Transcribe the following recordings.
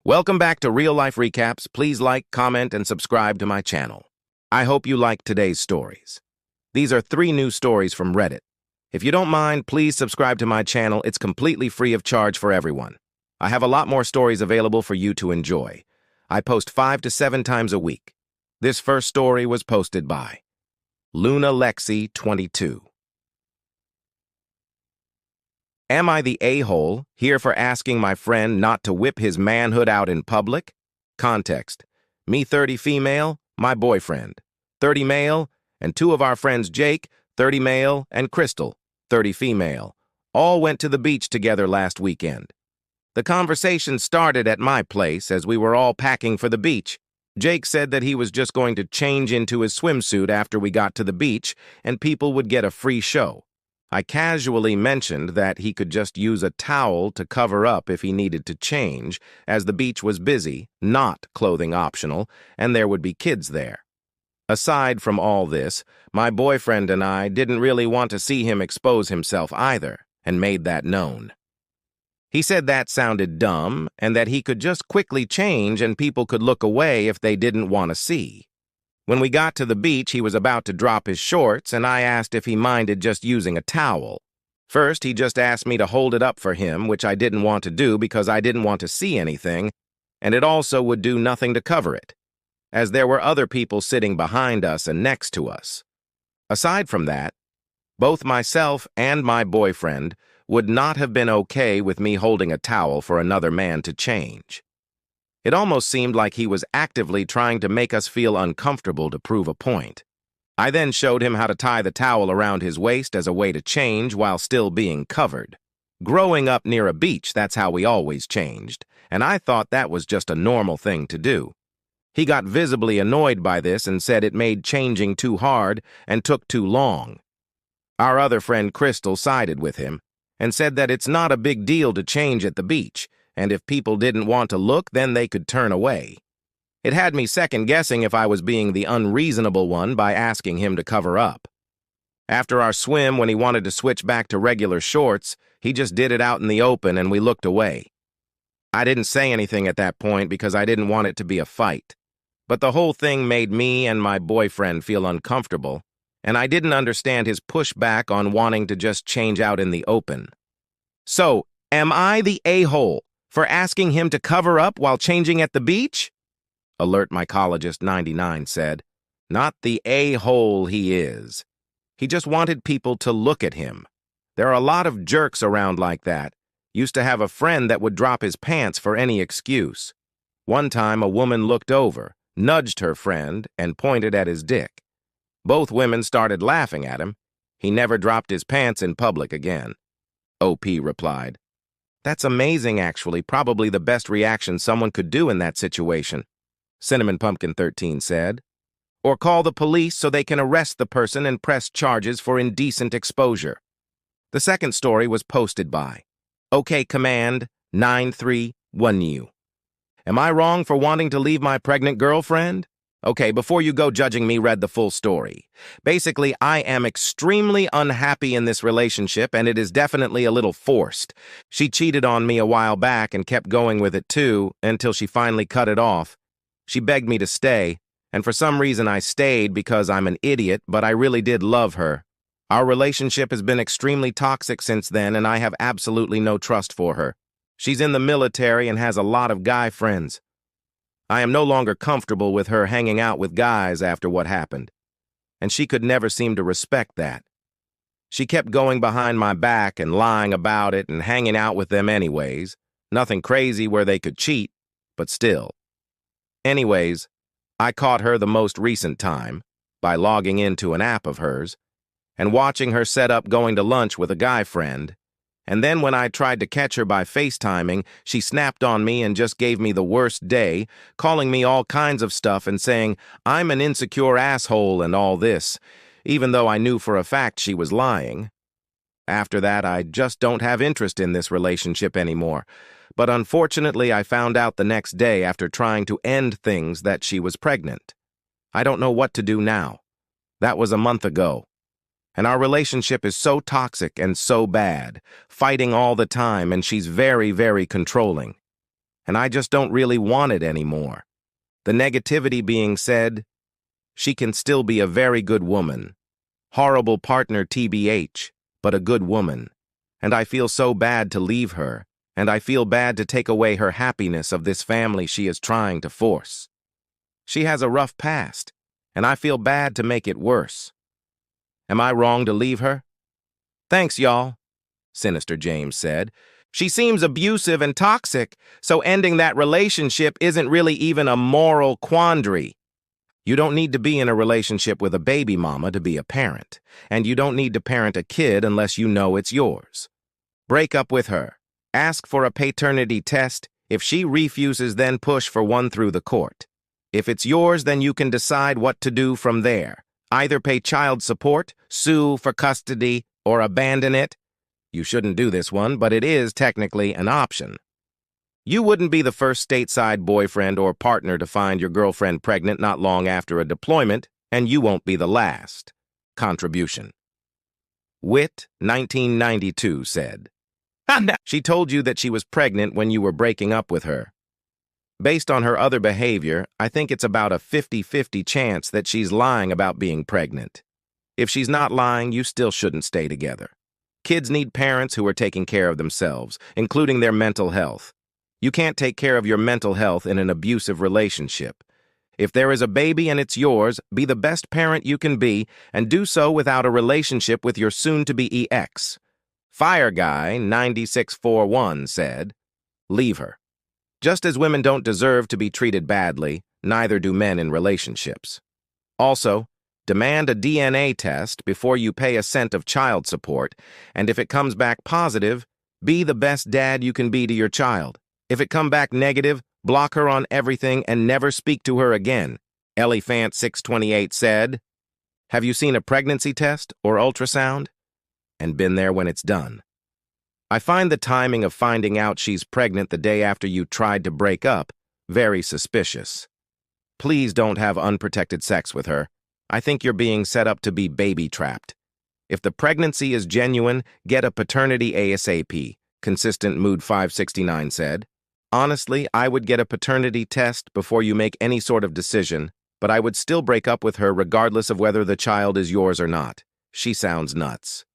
Welcome back to Real Life Recaps. Please like, comment, and subscribe to my channel. I hope you like today's stories. These are 3 new stories from Reddit. If you don't mind, please subscribe to my channel. It's completely free of charge for everyone. I have a lot more stories available for you to enjoy. I post 5 to 7 times a week. This first story was posted by Luna Lexi 22. Am I the a-hole here for asking my friend not to whip his manhood out in public? Context: me 30 female, my boyfriend 30 male, and 2 of our friends Jake 30 male and Crystal 30 female all went to the beach together last weekend. The conversation started at my place as we were all packing for the beach. Jake said that he was just going to change into his swimsuit after we got to the beach and people would get a free show. I casually mentioned that he could just use a towel to cover up if he needed to change, as the beach was busy, not clothing optional, and there would be kids there. Aside from all this, my boyfriend and I didn't really want to see him expose himself either, and made that known. He said that sounded dumb, and that he could just quickly change and people could look away if they didn't want to see. When we got to the beach, he was about to drop his shorts, and I asked if he minded just using a towel. First, he just asked me to hold it up for him, which I didn't want to do because I didn't want to see anything, and it also would do nothing to cover it, as there were other people sitting behind us and next to us. Aside from that, both myself and my boyfriend would not have been okay with me holding a towel for another man to change. It almost seemed like he was actively trying to make us feel uncomfortable to prove a point. I then showed him how to tie the towel around his waist as a way to change while still being covered. Growing up near a beach, that's how we always changed, and I thought that was just a normal thing to do. He got visibly annoyed by this and said it made changing too hard and took too long. Our other friend Crystal sided with him and said that it's not a big deal to change at the beach, and if people didn't want to look, then they could turn away. It had me second-guessing if I was being the unreasonable one by asking him to cover up. After our swim, when he wanted to switch back to regular shorts, he just did it out in the open and we looked away. I didn't say anything at that point because I didn't want it to be a fight. But the whole thing made me and my boyfriend feel uncomfortable, and I didn't understand his pushback on wanting to just change out in the open. So, am I the a-hole for asking him to cover up while changing at the beach? Alert Mycologist 99 said. Not the a-hole he is. He just wanted people to look at him. There are a lot of jerks around like that. Used to have a friend that would drop his pants for any excuse. One time a woman looked over, nudged her friend, and pointed at his dick. Both women started laughing at him. He never dropped his pants in public again. OP replied. That's amazing, actually. Probably the best reaction someone could do in that situation, Cinnamon Pumpkin 13 said. Or call the police so they can arrest the person and press charges for indecent exposure. The second story was posted by OK Command 931U. Am I wrong for wanting to leave my pregnant girlfriend? Okay, before you go judging me, read the full story. Basically, I am extremely unhappy in this relationship, and it is definitely a little forced. She cheated on me a while back and kept going with it too, until she finally cut it off. She begged me to stay, and for some reason I stayed because I'm an idiot, but I really did love her. Our relationship has been extremely toxic since then, and I have absolutely no trust for her. She's in the military and has a lot of guy friends. I am no longer comfortable with her hanging out with guys after what happened, and she could never seem to respect that. She kept going behind my back and lying about it and hanging out with them anyways. Nothing crazy where they could cheat, but still. Anyways, I caught her the most recent time by logging into an app of hers and watching her set up going to lunch with a guy friend. And then when I tried to catch her by FaceTiming, she snapped on me and just gave me the worst day, calling me all kinds of stuff and saying, I'm an insecure asshole and all this, even though I knew for a fact she was lying. After that, I just don't have interest in this relationship anymore. But unfortunately, I found out the next day after trying to end things that she was pregnant. I don't know what to do now. That was a month ago. And our relationship is so toxic and so bad, fighting all the time, and she's very, very controlling. and I just don't really want it anymore. The negativity being said, she can still be a very good woman. Horrible partner TBH, but a good woman. And I feel so bad to leave her, and I feel bad to take away her happiness of this family she is trying to force. She has a rough past, and I feel bad to make it worse. Am I wrong to leave her? Thanks, y'all, Sinister James said. She seems abusive and toxic, so ending that relationship isn't really even a moral quandary. You don't need to be in a relationship with a baby mama to be a parent, and you don't need to parent a kid unless you know it's yours. Break up with her. Ask for a paternity test. If she refuses, then push for one through the court. If it's yours, then you can decide what to do from there. Either pay child support, sue for custody, or abandon it. You shouldn't do this one, but it is technically an option. You wouldn't be the first stateside boyfriend or partner to find your girlfriend pregnant not long after a deployment, and you won't be the last. Contribution. Wit, 1992, said, she told you that she was pregnant when you were breaking up with her. Based on her other behavior, I think it's about a 50-50 chance that she's lying about being pregnant. If she's not lying, you still shouldn't stay together. Kids need parents who are taking care of themselves, including their mental health. You can't take care of your mental health in an abusive relationship. If there is a baby and it's yours, be the best parent you can be, and do so without a relationship with your soon-to-be ex. Fire Guy 9641 said, leave her. Just as women don't deserve to be treated badly, neither do men in relationships. Also, demand a DNA test before you pay a cent of child support, and if it comes back positive, be the best dad you can be to your child. If it come back negative, block her on everything and never speak to her again. Elephant 628 said, have you seen a pregnancy test or ultrasound? And been there when it's done. I find the timing of finding out she's pregnant the day after you tried to break up very suspicious. Please don't have unprotected sex with her. I think you're being set up to be baby-trapped. If the pregnancy is genuine, get a paternity ASAP, Consistent Mood 569 said. Honestly, I would get a paternity test before you make any sort of decision, but I would still break up with her regardless of whether the child is yours or not. She sounds nuts.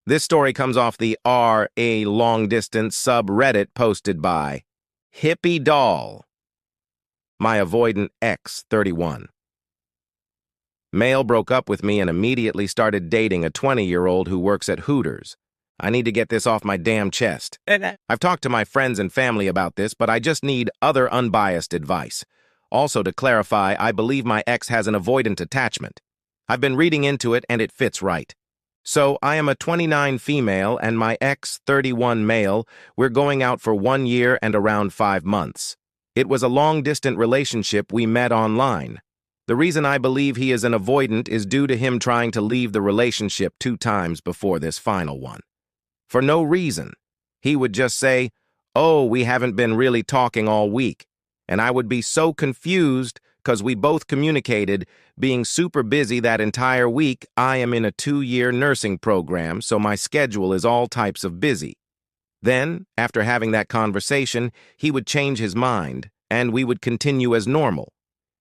This story comes off the R.A. long-distance subreddit posted by Hippie Doll. My avoidant ex, 31. Male broke up with me and immediately started dating a 20-year-old who works at Hooters. I need to get this off my damn chest. I've talked to my friends and family about this, but I just need other unbiased advice. Also, to clarify, I believe my ex has an avoidant attachment. I've been reading into it and it fits right. So, I am a 29 female and my ex, 31 male. We're going out for 1 year and around 5 months. It was a long-distance relationship we met online. The reason I believe he is an avoidant is due to him trying to leave the relationship 2 times before this final one. For no reason. He would just say, oh, we haven't been really talking all week. And I would be so confused because we both communicated, being super busy that entire week. I am in a 2-year nursing program, so my schedule is all types of busy. Then, after having that conversation, he would change his mind, and we would continue as normal.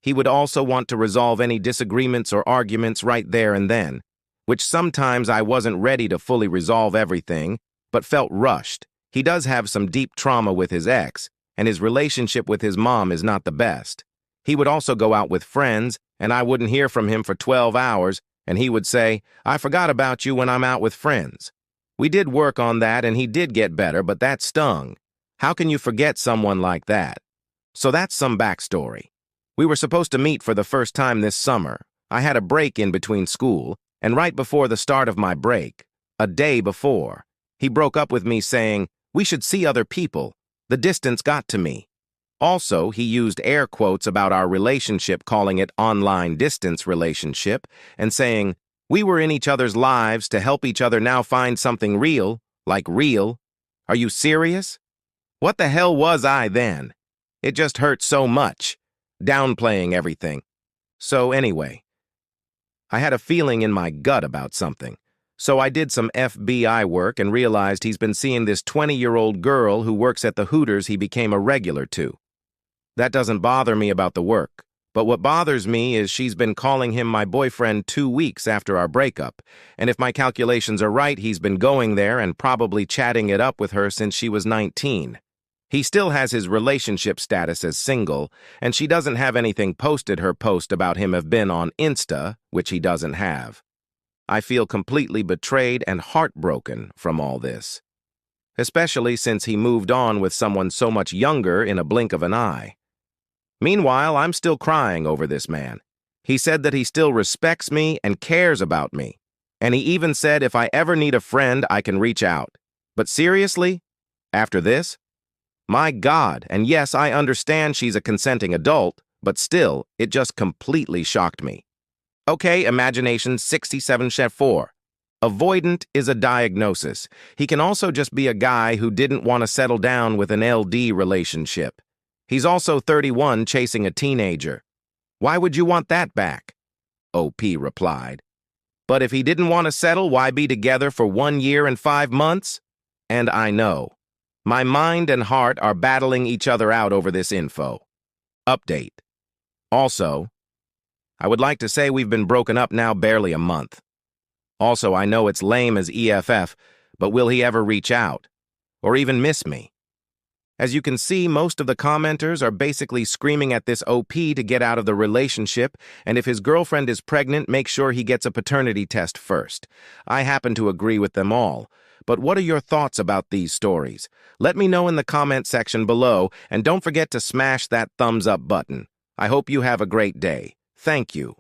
He would also want to resolve any disagreements or arguments right there and then, which sometimes I wasn't ready to fully resolve everything, but felt rushed. He does have some deep trauma with his ex, and his relationship with his mom is not the best. He would also go out with friends, and I wouldn't hear from him for 12 hours, and he would say, I forgot about you when I'm out with friends. We did work on that, and he did get better, but that stung. How can you forget someone like that? So that's some backstory. We were supposed to meet for the first time this summer. I had a break in between school, and right before the start of my break, a day before, he broke up with me saying, we should see other people. The distance got to me. Also, he used air quotes about our relationship, calling it online distance relationship, and saying, we were in each other's lives to help each other now find something real, like real. Are you serious? What the hell was I then? It just hurt so much, downplaying everything. So anyway, I had a feeling in my gut about something, So I did some FBI work and realized he's been seeing this 20-year-old girl who works at the Hooters he became a regular to. That doesn't bother me about the work, but what bothers me is she's been calling him my boyfriend 2 weeks after our breakup, and if my calculations are right, he's been going there and probably chatting it up with her since she was 19. He still has his relationship status as single, and she doesn't have anything posted her post about him have been on Insta, which he doesn't have. I feel completely betrayed and heartbroken from all this, especially since he moved on with someone so much younger in a blink of an eye. Meanwhile, I'm still crying over this man. He said that he still respects me and cares about me, and he even said if I ever need a friend, I can reach out. But seriously? After this? My God, and yes, I understand she's a consenting adult, but still, it just completely shocked me. Okay, imagination 67 chef 4. Avoidant is a diagnosis. He can also just be a guy who didn't want to settle down with an LD relationship. He's also 31 chasing a teenager. Why would you want that back? OP replied. But if he didn't want to settle, why be together for 1 year and 5 months? And I know. My mind and heart are battling each other out over this info. Update. Also, I would like to say we've been broken up now barely a month. Also, I know it's lame as EFF, but will he ever reach out? Or even miss me? As you can see, most of the commenters are basically screaming at this OP to get out of the relationship, and if his girlfriend is pregnant, make sure he gets a paternity test first. I happen to agree with them all. But what are your thoughts about these stories? Let me know in the comment section below, and don't forget to smash that thumbs up button. I hope you have a great day. Thank you.